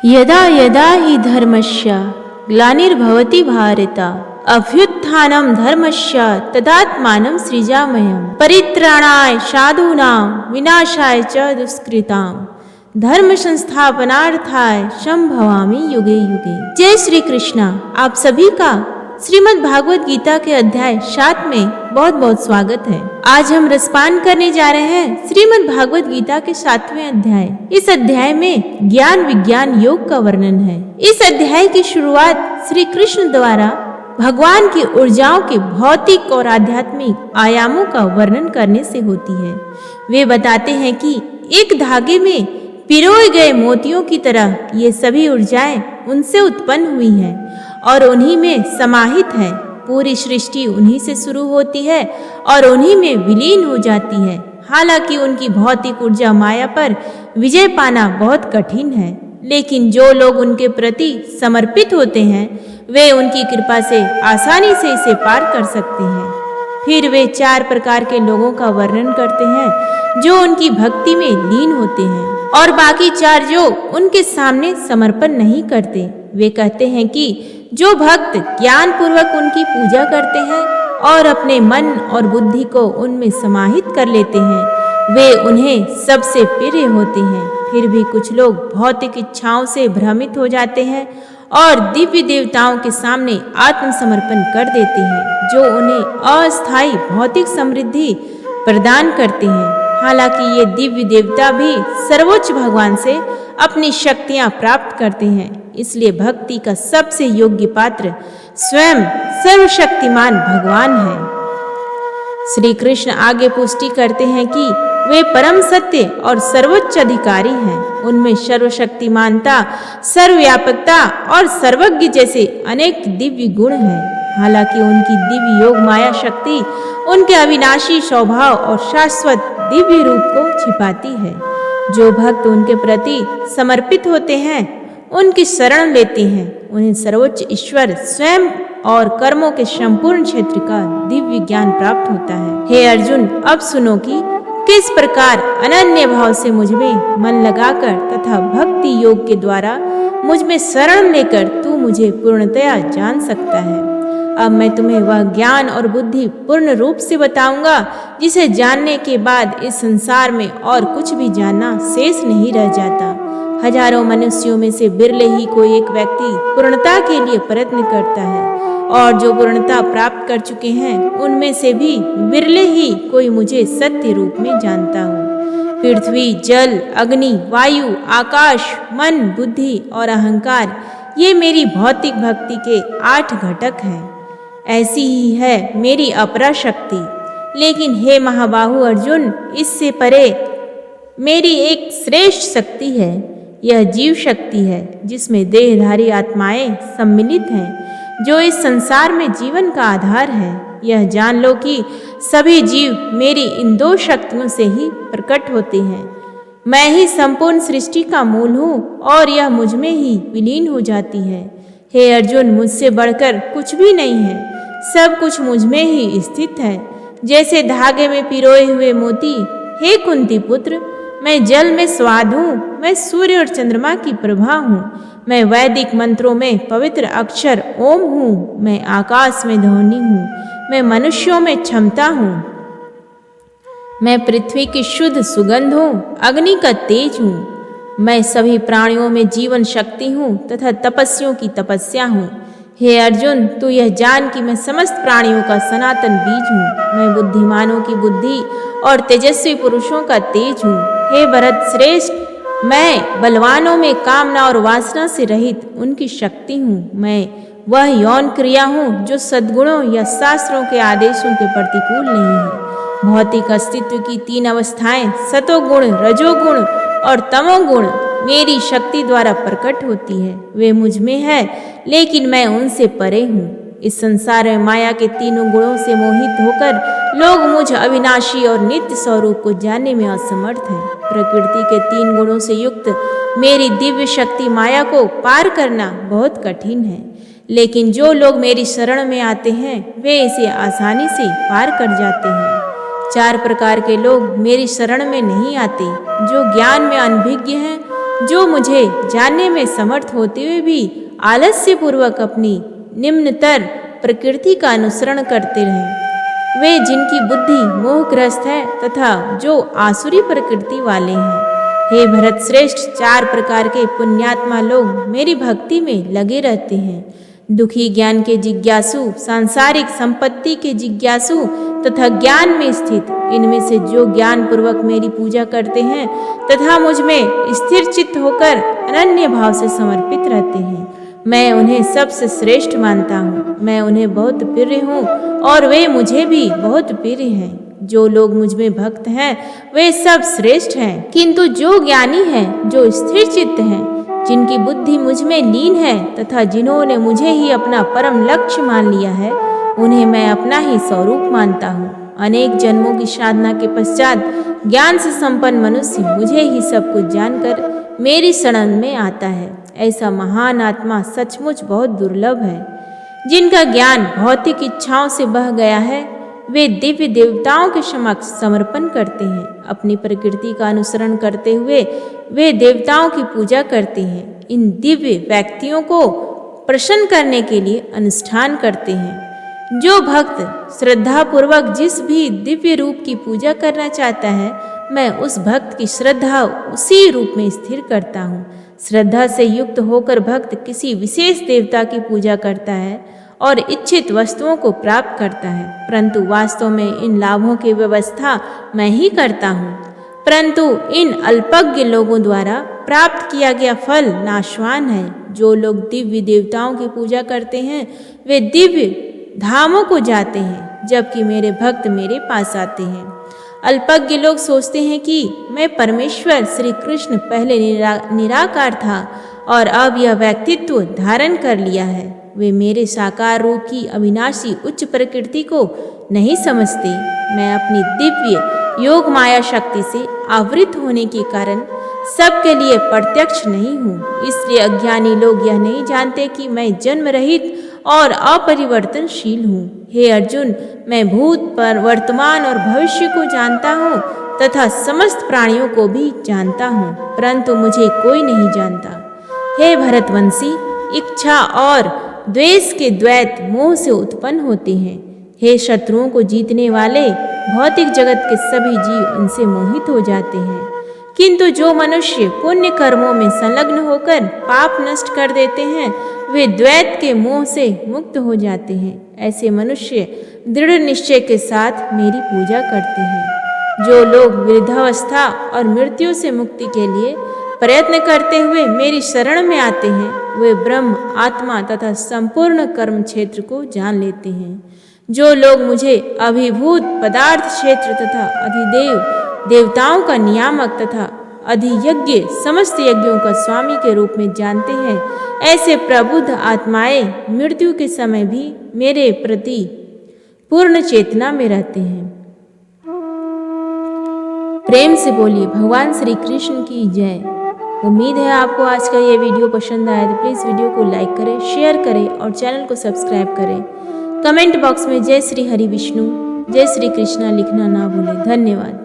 यदा यदा हि धर्मस्य ग्लानिर्भवति भारत अभ्युत्थानं धर्मस्य तदात्मानं सृजाम्यहं परित्राणाय साधूनां विनाशाय च दुष्कृतां धर्म संस्थापनार्थाय संभवामि युगे युगे। जय श्री कृष्णा। आप सभी का श्रीमद् भागवत गीता के अध्याय 7 में बहुत बहुत स्वागत है। आज हम रसपान करने जा रहे हैं श्रीमद् भागवत गीता के 7वें अध्याय। इस अध्याय में ज्ञान विज्ञान योग का वर्णन है। इस अध्याय की शुरुआत श्री कृष्ण द्वारा भगवान की ऊर्जाओं के भौतिक और आध्यात्मिक आयामों का वर्णन करने से होती है। वे बताते हैं कि एक धागे में पिरोए गए मोतियों की तरह ये सभी ऊर्जाएं उनसे उत्पन्न हुई हैं और उन्हीं में समाहित है। पूरी सृष्टि उन्हीं से शुरू होती है और उन्हीं में विलीन हो जाती है। हालांकि उनकी भौतिक ऊर्जा माया पर विजय पाना बहुत कठिन है, लेकिन जो लोग उनके प्रति समर्पित होते हैं वे उनकी कृपा से आसानी से इसे पार कर सकते हैं। फिर वे 4 प्रकार के लोगों का वर्णन करते हैं जो उनकी भक्ति में लीन होते हैं और बाकी 4 जो उनके सामने समर्पण नहीं करते। वे कहते हैं कि जो भक्त ज्ञान पूर्वक उनकी पूजा करते हैं और अपने मन और बुद्धि को उनमें समाहित कर लेते हैं वे उन्हें सबसे प्रिय होते हैं। फिर भी कुछ लोग भौतिक इच्छाओं से भ्रमित हो जाते हैं और दिव्य देवताओं के सामने आत्मसमर्पण कर देते हैं जो उन्हें अस्थायी भौतिक समृद्धि प्रदान करते हैं। हालांकि ये दिव्य देवता भी सर्वोच्च भगवान से अपनी शक्तियां प्राप्त करते हैं, इसलिए भक्ति का सबसे योग्य पात्र स्वयं सर्वशक्तिमान भगवान है। श्री कृष्ण आगे पुष्टि करते हैं कि वे परम सत्य और सर्वोच्च अधिकारी हैं। उनमें सर्वशक्तिमानता, सर्वव्यापकता और सर्वज्ञ जैसे अनेक दिव्य गुण हैं। हालांकि उनकी दिव्य योग माया शक्ति उनके अविनाशी स्वभाव और शाश्वत दिव्य रूप को छिपाती है। जो भक्त उनके प्रति समर्पित होते हैं उनकी शरण लेते हैं उन्हें सर्वोच्च ईश्वर स्वयं और कर्मों के संपूर्ण क्षेत्र का दिव्य ज्ञान प्राप्त होता है। हे अर्जुन, अब सुनो कि किस प्रकार अनन्य भाव से मुझ में मन लगाकर तथा भक्ति योग के द्वारा मुझ में शरण लेकर तू मुझे पूर्णतया जान सकता है। अब मैं तुम्हें वह ज्ञान और बुद्धि पूर्ण रूप से बताऊंगा जिसे जानने के बाद इस संसार में और कुछ भी जानना शेष नहीं रह जाता। हजारों मनुष्यों में से बिरले ही कोई एक व्यक्ति पूर्णता के लिए प्रयत्न करता है और जो पूर्णता प्राप्त कर चुके हैं उनमें से भी बिरले ही कोई मुझे सत्य रूप में जानता हो। पृथ्वी, जल, अग्नि, वायु, आकाश, मन, बुद्धि और अहंकार ये मेरी भौतिक भक्ति के 8 घटक हैं। ऐसी ही है मेरी अपरा शक्ति। लेकिन हे महाबाहु अर्जुन, इससे परे मेरी एक श्रेष्ठ शक्ति है। यह जीव शक्ति है जिसमें देहधारी आत्माएं सम्मिलित हैं जो इस संसार में जीवन का आधार है। यह जान लो कि सभी जीव मेरी इन 2 शक्तियों से ही प्रकट होते हैं। मैं ही संपूर्ण सृष्टि का मूल हूँ और यह मुझ में ही विलीन हो जाती है। हे अर्जुन, मुझसे बढ़कर कुछ भी नहीं है, सब कुछ मुझ में ही स्थित है। जैसे धागे में पिरोए हुए मोती। हे कुंती पुत्र, मैं जल में स्वाद हूँ, मैं सूर्य और चंद्रमा की प्रभा हूँ, मैं वैदिक मंत्रों में पवित्र अक्षर ओम हूँ, मैं आकाश में ध्वनि हूँ, मैं मनुष्यों में क्षमता हूँ, मैं पृथ्वी की शुद्ध सुगंध हूँ, अग्नि का तेज हूँ, मैं सभी प्राणियों में जीवन शक्ति हूँ तथा तपस्वियों की तपस्या हूँ। हे अर्जुन, तू यह जान कि मैं समस्त प्राणियों का सनातन बीज हूँ, मैं बुद्धिमानों की बुद्धि और तेजस्वी पुरुषों का तेज हूँ। हे भरत श्रेष्ठ, मैं बलवानों में कामना और वासना से रहित उनकी शक्ति हूँ। मैं वह यौन क्रिया हूँ जो सद्गुणों या शास्त्रों के आदेशों के प्रतिकूल नहीं है। भौतिक अस्तित्व की 3 अवस्थाएं सतोगुण, रजोगुण और तमोगुण मेरी शक्ति द्वारा प्रकट होती है। वे मुझ में है लेकिन मैं उनसे परे हूँ। इस संसार में माया के 3 गुणों से मोहित होकर लोग मुझ अविनाशी और नित्य स्वरूप को जानने में असमर्थ हैं। प्रकृति के 3 गुणों से युक्त मेरी दिव्य शक्ति माया को पार करना बहुत कठिन है, लेकिन जो लोग मेरी शरण में आते हैं वे इसे आसानी से पार कर जाते हैं। 4 प्रकार के लोग मेरी शरण में नहीं आते। जो ज्ञान में अनभिज्ञ हैं जो मुझे जानने में समर्थ होते हुए भी आलस्य पूर्वक अपनी निम्नतर प्रकृति का अनुसरण करते रहे, वे जिनकी बुद्धि मोहग्रस्त है तथा जो आसुरी प्रकृति वाले हैं। हे भरत श्रेष्ठ, 4 प्रकार के पुण्यात्मा लोग मेरी भक्ति में लगे रहते हैं। दुखी ज्ञान के जिज्ञासु, सांसारिक संपत्ति के जिज्ञासु तथा ज्ञान में स्थित, इनमें से जो ज्ञान पूर्वक मेरी पूजा करते हैं तथा मुझ में स्थिर चित्त होकर अनन्य भाव से समर्पित रहते हैं, मैं उन्हें सबसे श्रेष्ठ मानता हूँ। मैं उन्हें बहुत प्रिय हूँ और वे मुझे भी बहुत प्रिय हैं। जो लोग मुझ में भक्त हैं वे सब श्रेष्ठ हैं, किंतु जो ज्ञानी हैं, जो स्थिर चित्त हैं, जिनकी बुद्धि मुझ में लीन है तथा जिन्होंने मुझे ही अपना परम लक्ष्य मान लिया है, उन्हें मैं अपना ही स्वरूप मानता हूँ। अनेक जन्मों की साधना के पश्चात ज्ञान से संपन्न मनुष्य मुझे ही सब कुछ जानकर मेरी शरण में आता है। ऐसा महान आत्मा सचमुच बहुत दुर्लभ है। जिनका ज्ञान भौतिक इच्छाओं से बह गया है, वे दिव्य देवताओं के समक्ष समर्पण करते हैं। अपनी प्रकृति का अनुसरण करते हुए वे देवताओं की पूजा करते हैं। इन दिव्य व्यक्तियों को प्रसन्न करने के लिए अनुष्ठान करते हैं। जो भक्त श्रद्धा पूर्वक जिस भी दिव्य रूप की पूजा करना चाहता है, मैं उस भक्त की श्रद्धा उसी रूप में स्थिर करता हूँ। श्रद्धा से युक्त होकर भक्त किसी विशेष देवता की पूजा करता है और इच्छित वस्तुओं को प्राप्त करता है, परंतु वास्तव में इन लाभों की व्यवस्था मैं ही करता हूँ। परंतु इन अल्पज्ञ लोगों द्वारा प्राप्त किया गया फल नाशवान है। जो लोग दिव्य देवताओं की पूजा करते हैं वे दिव्य धामों को जाते हैं, जबकि मेरे भक्त मेरे पास आते हैं। अल्पज्ञ लोग सोचते हैं कि मैं परमेश्वर श्री कृष्ण पहले निराकार था और अब यह व्यक्तित्व धारण कर लिया है। वे मेरे साकार रूप की अविनाशी उच्च प्रकृति को नहीं समझते। मैं अपनी दिव्य योग माया शक्ति से आवृत होने के कारण सबके लिए प्रत्यक्ष नहीं हूँ। इसलिए अज्ञानी लोग यह नहीं जानते कि मैं जन्म रहित और अपरिवर्तनशील हूँ। हे अर्जुन, मैं भूत पर वर्तमान और भविष्य को जानता हूँ तथा समस्त प्राणियों को भी जानता हूँ, परंतु मुझे कोई नहीं जानता। हे भरतवंशी, इच्छा और द्वेष के द्वैत मोह से उत्पन्न होते हैं। हे शत्रुओं को जीतने वाले, भौतिक जगत के सभी जीव इनसे मोहित हो जाते हैं, किंतु जो मनुष्य पुण्य कर्मों में संलग्न होकर पाप नष्ट कर देते हैं, वे द्वैत के मोह से मुक्त हो जाते हैं। ऐसे मनुष्य दृढ़ निश्चय के साथ मेरी पूजा करते हैं। जो लोग वृद्धावस्था और मृत्यु से मुक्ति के लिए प्रयत्न करते हुए मेरी शरण में आते हैं, वे ब्रह्म, आत्मा तथा संपूर्ण कर्म क्षेत्र को जान लेते हैं। जो लोग मुझे अभिभूत पदार्थ क्षेत्र तथा अधिदेव देवताओं का नियामक तथा अधियज्ञ समस्त यज्ञों का स्वामी के रूप में जानते हैं, ऐसे प्रबुद्ध आत्माएं मृत्यु के समय भी मेरे प्रति पूर्ण चेतना में रहते हैं। प्रेम से बोलिए भगवान श्री कृष्ण की जय। उम्मीद है आपको आज का ये वीडियो पसंद आया तो प्लीज़ वीडियो को लाइक करें, शेयर करें और चैनल को सब्सक्राइब करें। कमेंट बॉक्स में जय श्री हरि विष्णु, जय श्री कृष्णा लिखना ना भूलें। धन्यवाद।